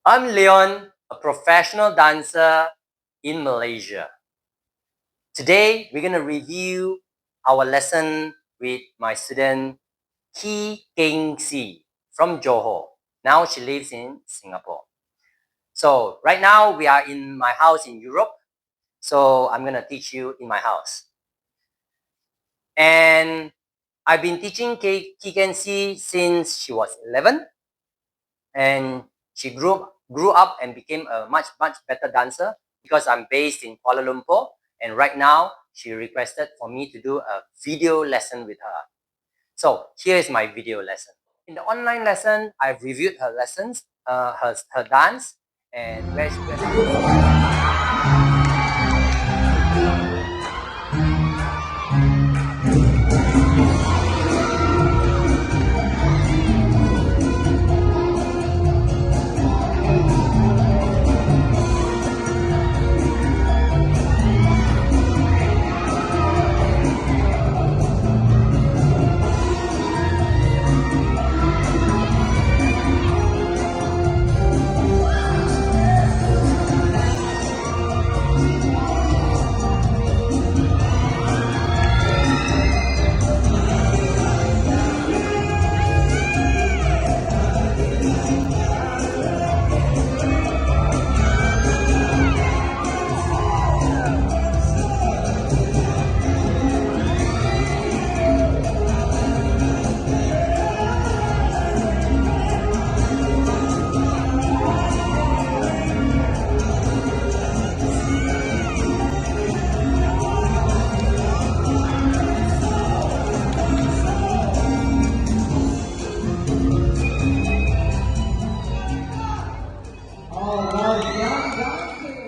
I'm Leion, a professional dancer in Malaysia. Today, we're going to review our lesson with my student Kee Qing from Johor. Now she lives in Singapore. So right now we are in my house in Europe. So I'm going to teach you in my house. And I've been teaching Kee Qing since she was 11. And she grew up and became a much better dancer because I'm based in Kuala Lumpur, and right now she requested for me to do a video lesson with her. So here is my video lesson. In the online lesson, I've reviewed her lessons, her dance, and where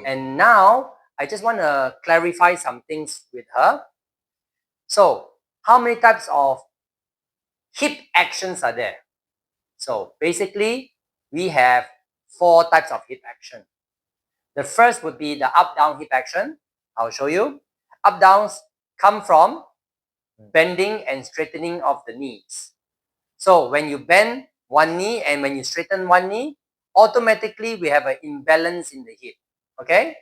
And now I just want to clarify some things with her. So how many types of hip actions are there? So basically, we have 4 types of hip action. The first would be the up-down hip action. I'll show you. Up-downs come from bending and straightening of the knees. So when you bend one knee and when you straighten one knee, automatically we have an imbalance in the hip. Okay?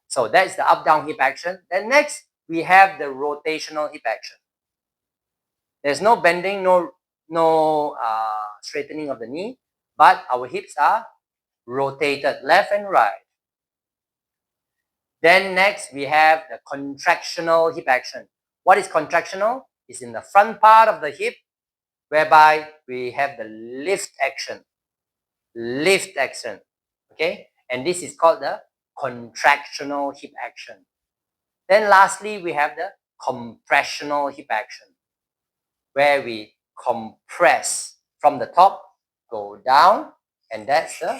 So that's the up-down hip action. Then next, we have the rotational hip action. There's no bending, no straightening of the knee, but our hips are rotated left and right. Then next, we have the contractional hip action. What is contractional? It's in the front part of the hip, whereby we have the lift action. Lift action. Okay? And this is called the contractional hip action. Then lastly, we have the compressional hip action, where we compress from the top, go down, and that's the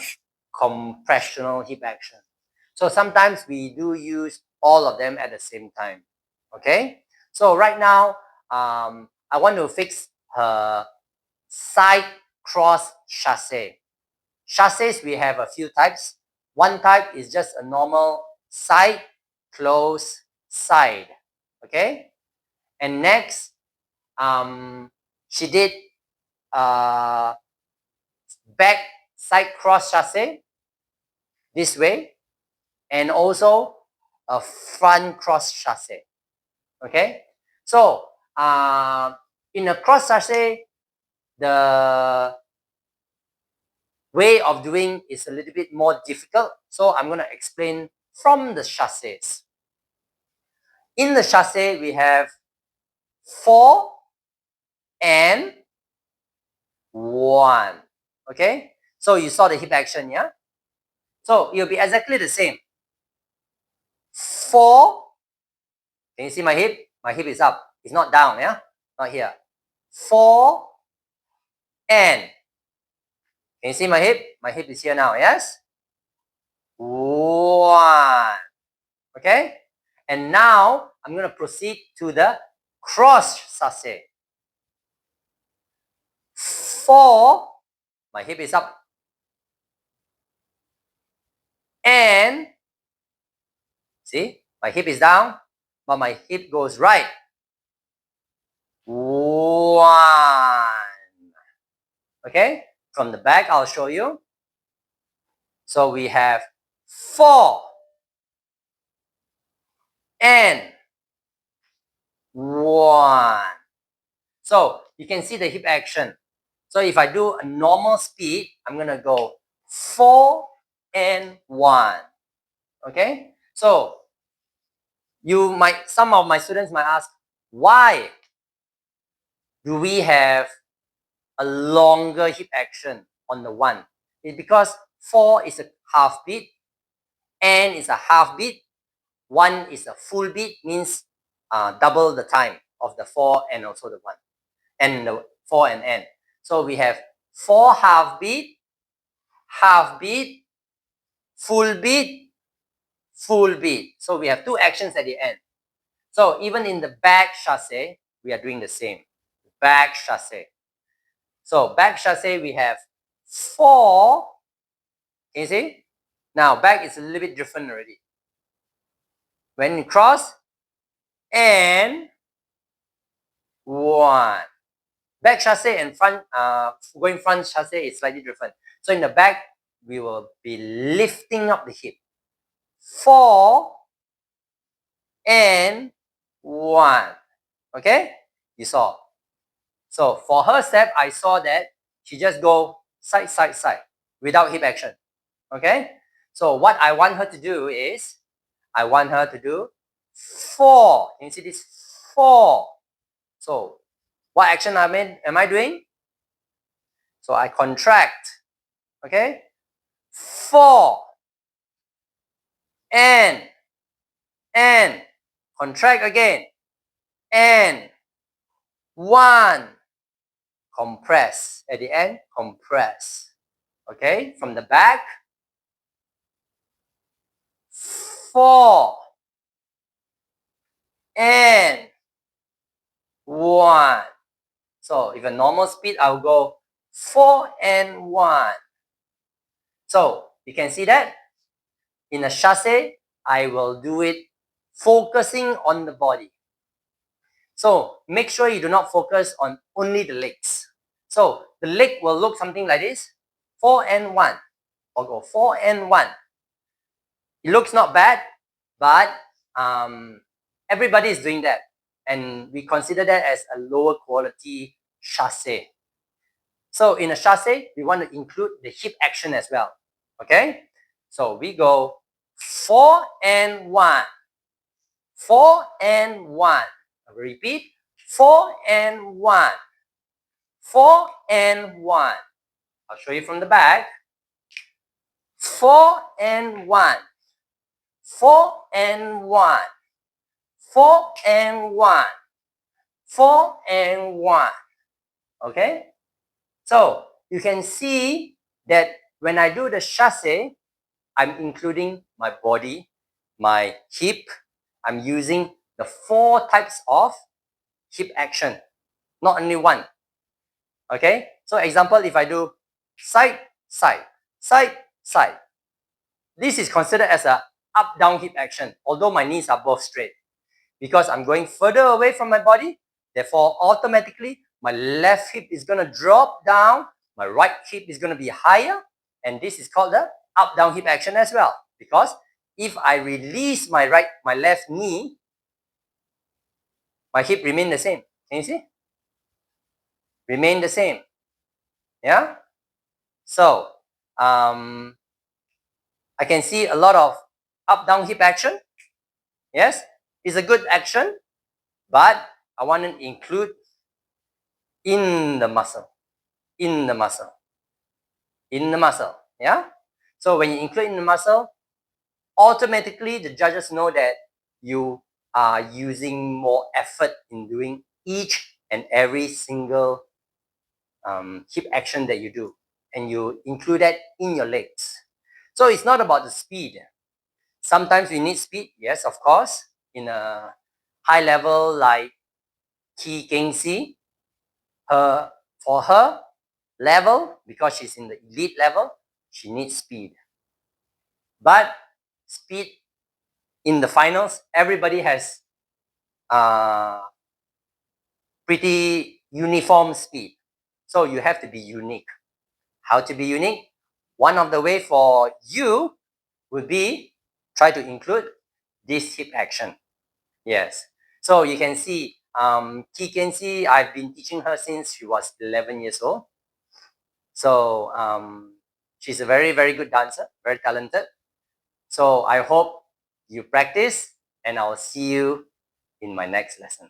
compressional hip action. So sometimes we do use all of them at the same time. Okay? So right now, I want to fix her side cross chasse. Chasses, we have a few types. One type is just a normal side, close, side. Okay? And next, she did back side cross chasse this way, and also a front cross chasse. Okay? So, in a cross chasse, the way of doing is a little bit more difficult. So I'm going to explain from the chasses. In the chasse, we have 4 and 1. Okay? So you saw the hip action, yeah? So it'll be exactly the same. 4. Can you see my hip? My hip is up. It's not down, yeah? Not here. 4 and. Can you see my hip? My hip is here now, yes? 1. Okay? And now I'm going to proceed to the cross chasse. 4. My hip is up. And see, my hip is down, but my hip goes right. 1. Okay? From the back, I'll show you. So we have 4 and 1. So you can see the hip action. So if I do a normal speed, I'm going to go 4 and 1. Okay? So some of my students might ask, why do we have a longer hip action on the 1? It's because 4 is a half beat, and is a half beat, 1 is a full beat, means double the time of the 4 and also the 1, and the 4 and n. So we have 4 half beat, full beat, full beat. So we have 2 actions at the end. So even in the back chassé, we are doing the same. Back chassé. So back chassé, we have 4. Can you see? Now back is a little bit different already. When you cross, and 1. Back chassé and front, going front chassé is slightly different. So in the back, we will be lifting up the hip. 4 and 1. Okay? You saw. So for her step, I saw that she just go side, side, side without hip action. Okay? So what I want her to do is, I want her to do 4. Can you see this? 4. So what action am I doing? So I contract. Okay? 4 and contract again, and 1, compress at the end, compress. Okay, from the back, 4 and 1. So if a normal speed, I'll go 4 and 1. So you can see that in a chassé, I will do it focusing on the body. So make sure you do not focus on only the legs. So the leg will look something like this, 4 and 1, or go 4 and 1. It looks not bad, but everybody is doing that, and we consider that as a lower quality chassé. So in a chassé, we want to include the hip action as well. Okay, so we go 4 and 1, 4 and 1. I repeat, 4 and 1, 4 and 1. I'll show you from the back. 4 and 1, 4 and 1, 4 and 1, 4 and 1. Okay? So you can see that when I do the chassé, I'm including my body, my hip. I'm using the 4 types of hip action, not only 1. Okay? So example, if I do side, side, side, side, this is considered as a up-down hip action, although my knees are both straight. Because I'm going further away from my body, therefore automatically my left hip is going to drop down, my right hip is going to be higher, and this is called the up-down hip action as well. Because if I release my left knee, my hip remain the same. Can you see? Remain the same. Yeah? So, I can see a lot of up-down hip action. Yes, it's a good action, but I want to include in the muscle, in the muscle, in the muscle. Yeah. So when you include in the muscle, automatically the judges know that you are using more effort in doing each and every single hip action that you do, and you include that in your legs. So it's not about the speed. Sometimes we need speed, yes, of course, in a high level like Kee Qing, for her level, because she's in the elite level, she needs speed. But speed in the finals, everybody has pretty uniform speed. So you have to be unique. How to be unique? One of the way for you would be try to include this hip action. Yes. So you can see, Kee Qing, I've been teaching her since she was 11 years old. So she's a very, very good dancer, very talented. So I hope you practice, and I'll see you in my next lesson.